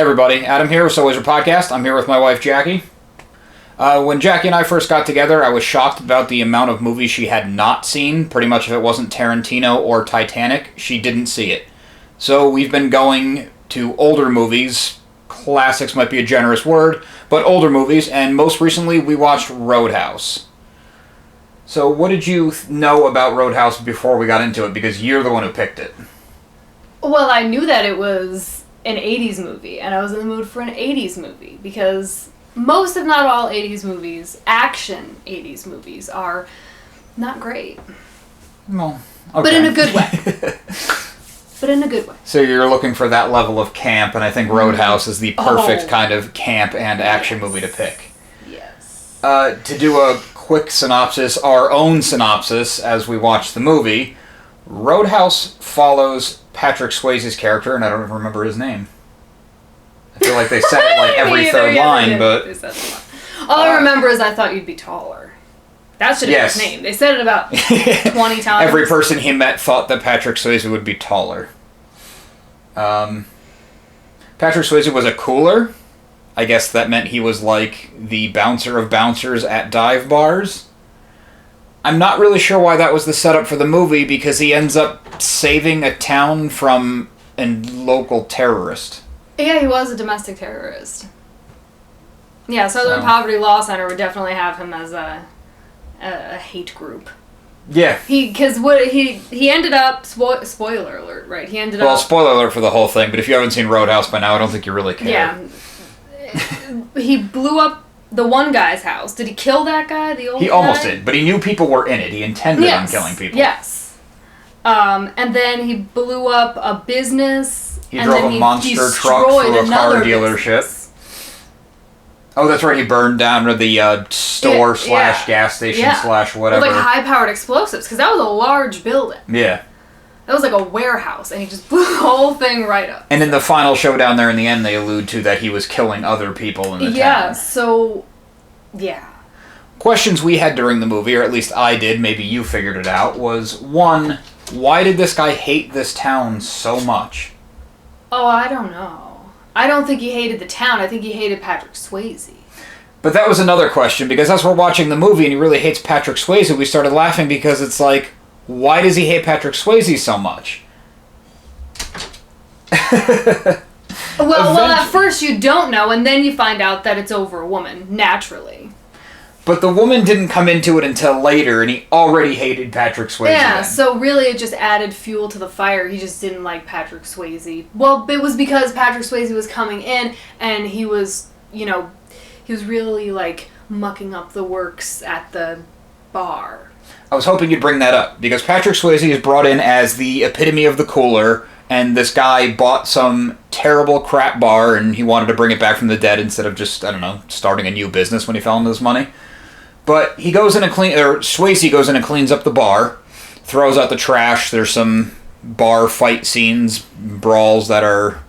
Everybody, Adam here with Swayze Podcast. I'm here with my wife, Jackie. When Jackie and I first got together, I was shocked about the amount of movies she had not seen. Pretty much if it wasn't Tarantino or Titanic, she didn't see it. So we've been going to older movies. Classics might be a generous word, but older movies, and most recently we watched Roadhouse. So what did you know about Roadhouse before we got into it? Because you're the one who picked it. Well, I knew that it was an 80s movie, and I was in the mood for an 80s movie, because most, if not all, 80s movies, action 80s movies, are not great. Well, okay. But in a good way. But in a good way. So you're looking for that level of camp, and I think Roadhouse is the perfect kind of camp and action movie to pick. Yes. To do a quick synopsis, our own synopsis, as we watch the movie, Roadhouse follows Patrick Swayze's character, and I don't even remember his name. I feel like they said it like every third line, but... All I remember is I thought you'd be taller. That should have been his name. They said it about 20 times. Every person he met thought that Patrick Swayze would be taller. Patrick Swayze was a cooler. I guess that meant he was like the bouncer of bouncers at dive bars. I'm not really sure why that was the setup for the movie, because he ends up saving a town from a local terrorist. Yeah, he was a domestic terrorist. Yeah, Southern Poverty Law Center would definitely have him as a hate group. Yeah. Because he ended up, spoiler alert, right? He ended up... Well, spoiler alert for the whole thing, but if you haven't seen Roadhouse by now, I don't think you really care. Yeah. He blew up the one guy's house. Did he kill that guy, the old guy? He almost did, but he knew people were in it. He intended on killing people. Yes. And then he blew up a business. He drove a monster truck through a car dealership. Business. Oh, that's right. He burned down the store / gas station / whatever. With like high-powered explosives, because that was a large building. Yeah. That was like a warehouse, and he just blew the whole thing right up. And in the final showdown there in the end, they allude to that he was killing other people in the town. Yeah, so... Yeah. Questions we had during the movie, or at least I did, maybe you figured it out, was, one, why did this guy hate this town so much? Oh, I don't know. I don't think he hated the town. I think he hated Patrick Swayze. But that was another question, because as we're watching the movie and he really hates Patrick Swayze, we started laughing because it's like, why does he hate Patrick Swayze so much? Well, at first you don't know, and then you find out that it's over a woman, naturally. But the woman didn't come into it until later, and he already hated Patrick Swayze. Yeah, so really it just added fuel to the fire. He just didn't like Patrick Swayze. Well, it was because Patrick Swayze was coming in, and he was, he was really, like, mucking up the works at the bar. I was hoping you'd bring that up, because Patrick Swayze is brought in as the epitome of the cooler, and this guy bought some terrible crap bar, and he wanted to bring it back from the dead instead of just, I don't know, starting a new business when he fell into this money. But he goes in and Swayze goes in and cleans up the bar, throws out the trash. There's some bar fight scenes, brawls that are...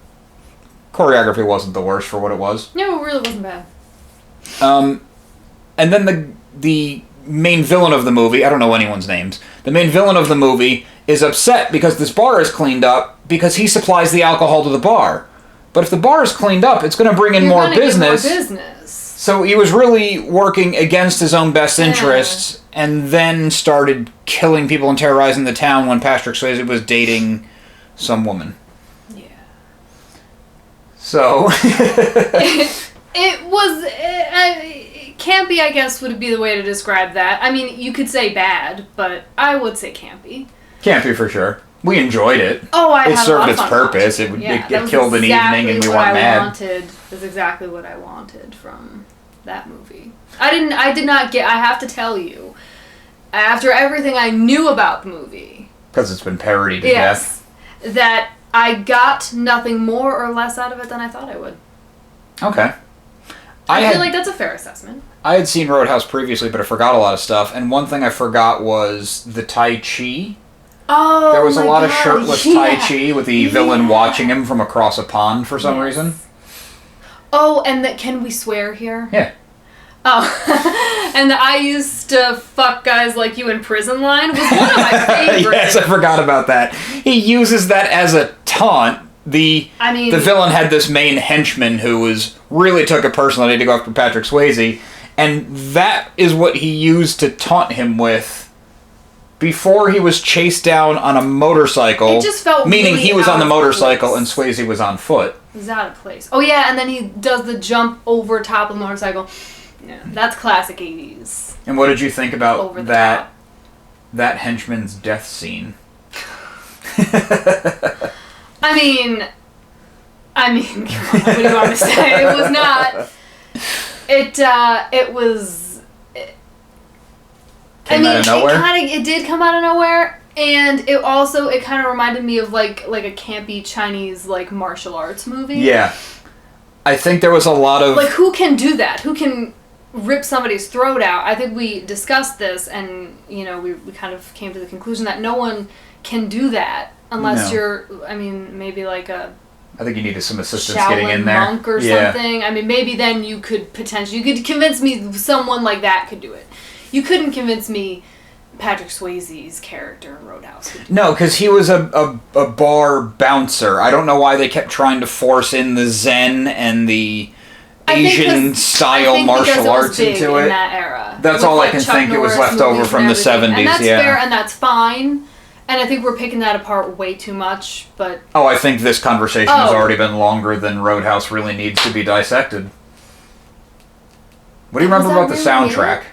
Choreography wasn't the worst for what it was. No, it really wasn't bad. And then the main villain of the movie, I don't know anyone's names, the main villain of the movie is upset because this bar is cleaned up because he supplies the alcohol to the bar. But if the bar is cleaned up, it's going to bring in more business. So he was really working against his own best interests, and then started killing people and terrorizing the town when Patrick Swayze was dating some woman. Yeah. So... It was... campy, I guess, would be the way to describe that. I mean, you could say bad, but I would say campy. Campy for sure. We enjoyed it. Oh, it served its purpose. It killed an evening, and we weren't mad. That's exactly what I wanted from that movie. I did not get... I have to tell you, after everything I knew about the movie... Because it's been parodied to death. That I got nothing more or less out of it than I thought I would. Okay. I feel like that's a fair assessment. I had seen Roadhouse previously, but I forgot a lot of stuff, and one thing I forgot was the Tai Chi. Oh, there was a lot of shirtless Tai Chi with the villain watching him from across a pond for some reason. Oh, and can we swear here? Yeah. Oh, and the I used to fuck guys like you in prison line was one of my favorites. Yes, I forgot about that. He uses that as a taunt the villain had this main henchman who really took it personally to go after Patrick Swayze, and that is what he used to taunt him with before he was chased down on a motorcycle. It just felt meaning really he was on the motorcycle place. and Swayze was on foot. It was out of place. Oh yeah, and then he does the jump over top of the motorcycle. Yeah, that's classic 80s. And what did you think about that henchman's death scene? I mean, come on, what do you want me to say? It was not. It was. Came out of nowhere? It did come out of nowhere, and it kind of reminded me of like a campy Chinese like martial arts movie. Yeah, I think there was a lot of like who can do that? Who can rip somebody's throat out? I think we discussed this, and we kind of came to the conclusion that no one can do that unless you're. I mean, maybe like a. I think you needed some assistance Shaolin getting in there. Monk or something. I mean, maybe then you could convince me someone like that could do it. You couldn't convince me Patrick Swayze's character in Roadhouse. No, because he was a bar bouncer. I don't know why they kept trying to force in the Zen and the Asian style martial arts into it. In that era. That's all I can think. It was left over from the 70s. And that's fair, and that's fine. And I think we're picking that apart way too much, but... Oh, I think this conversation has already been longer than Roadhouse really needs to be dissected. What do you remember about the soundtrack?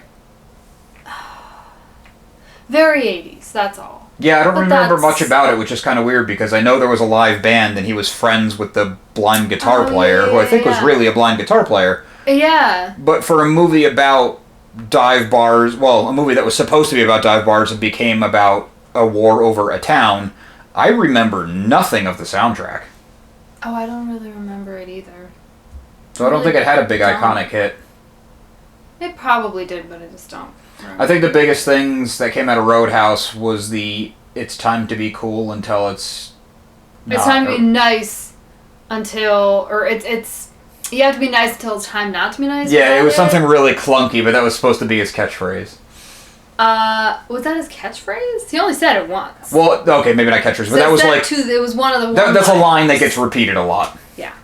Very 80s, that's all. Yeah, I don't remember much about it, which is kind of weird because I know there was a live band and he was friends with the blind guitar player, who I think was really a blind guitar player. Yeah. But for a movie about dive bars, well, a movie that was supposed to be about dive bars and became about a war over a town, I remember nothing of the soundtrack. Oh, I don't really remember it either. So I don't think it had a big iconic hit. It probably did, but I just don't remember. I think the biggest things that came out of Roadhouse was it's time to be cool until it's not. It's time to be nice until, or it's you have to be nice until it's time not to be nice. Yeah, it was something really clunky, but that was supposed to be his catchphrase. Was that his catchphrase? He only said it once. Well, okay, maybe not catchphrase, but that was like... It was one of the that's a line that gets repeated a lot. Yeah.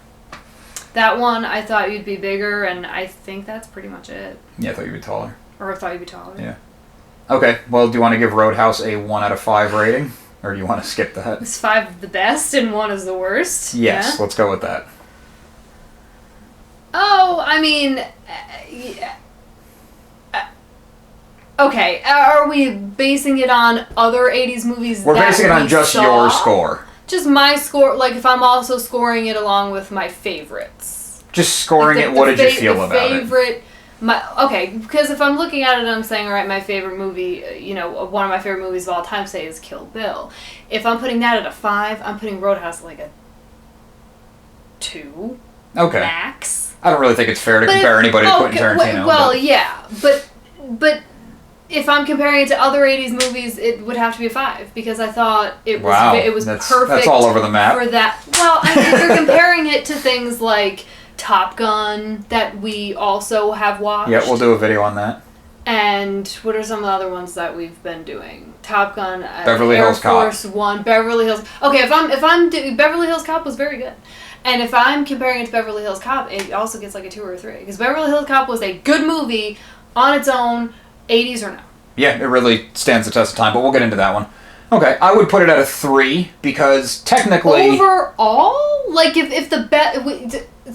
That one, I thought you'd be bigger, and I think that's pretty much it. Yeah, I thought you'd be taller. Or I thought you'd be taller. Yeah. Okay, well, do you want to give Roadhouse a 1 out of 5 rating? Or do you want to skip that? Is 5 the best and 1 is the worst? Yes, let's go with that. Oh, I mean... Okay, are we basing it on other 80s movies? We're basing it on just your score. Just my score, like if I'm also scoring it along with my favorites. Just scoring it, what did you feel about it? Okay, because if I'm looking at it and I'm saying, alright, my favorite movie, one of my favorite movies of all time, say, is Kill Bill. If I'm putting that at a 5, I'm putting Roadhouse like a 2. Okay. Max. I don't really think it's fair to compare anybody to Quentin Tarantino. Well, yeah, but if I'm comparing it to other 80s movies, it would have to be a 5 because I thought it was perfect. That's all over the map. For that. Well, I mean, you're comparing it to things like Top Gun that we also have watched. Yeah, we'll do a video on that. And what are some of the other ones that we've been doing? Top Gun, Beverly Hills Cop. Air Force One, Beverly Hills. Okay, if I'm Beverly Hills Cop was very good. And if I'm comparing it to Beverly Hills Cop, it also gets like a 2 or a 3 because Beverly Hills Cop was a good movie on its own. 80s or no? Yeah, it really stands the test of time, but we'll get into that one. Okay, I would put it at a 3 because technically... Overall? Like if the best...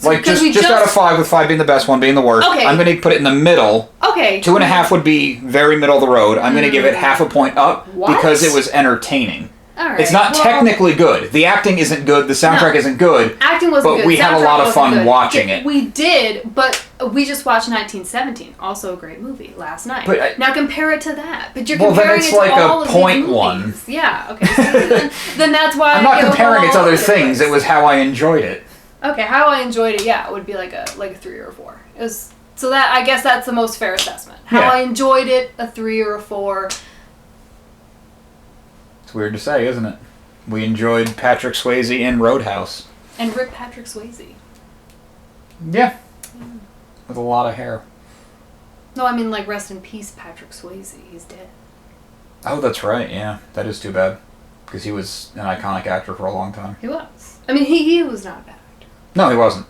Like just out of 5, with 5 being the best, 1 being the worst. Okay. I'm going to put it in the middle. Okay. 2.5 would be very middle of the road. I'm going to give it half a point up because it was entertaining. All right. It's not technically good. The acting isn't good. The soundtrack isn't good. Acting wasn't good. But we had a lot of fun watching it. We did, but we just watched 1917, also a great movie, last night. But now compare it to that. But you're comparing then it's it to like all a of point these one. movies. Yeah. Okay. So then that's why I'm not comparing it to other things. It was how I enjoyed it. Okay, how I enjoyed it. Yeah, it would be like a 3 or a 4. It was so that I guess that's the most fair assessment. How I enjoyed it, a 3 or a 4. It's weird to say, isn't it? We enjoyed Patrick Swayze in Roadhouse. And rip Patrick Swayze. Yeah. With a lot of hair. No, I mean like rest in peace Patrick Swayze. He's dead. Oh, that's right, yeah. That is too bad. because he was an iconic actor for a long time. He was. I mean, he was not a bad actor. No, he wasn't.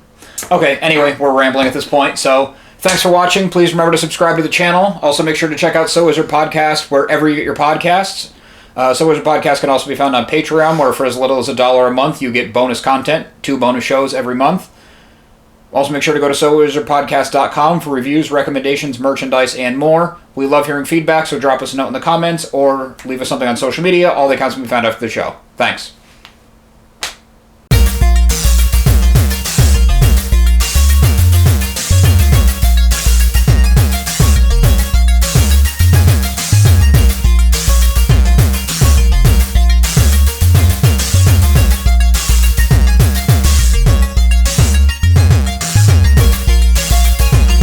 Okay, anyway, we're rambling at this point, so thanks for watching. Please remember to subscribe to the channel. Also, make sure to check out So Wizard Podcast wherever you get your podcasts. So Wizard Podcast can also be found on Patreon, where for as little as $1 a month, you get bonus content, 2 bonus shows every month. Also, make sure to go to SoWizardPodcast.com for reviews, recommendations, merchandise, and more. We love hearing feedback, so drop us a note in the comments or leave us something on social media. All the accounts can be found after the show. Thanks.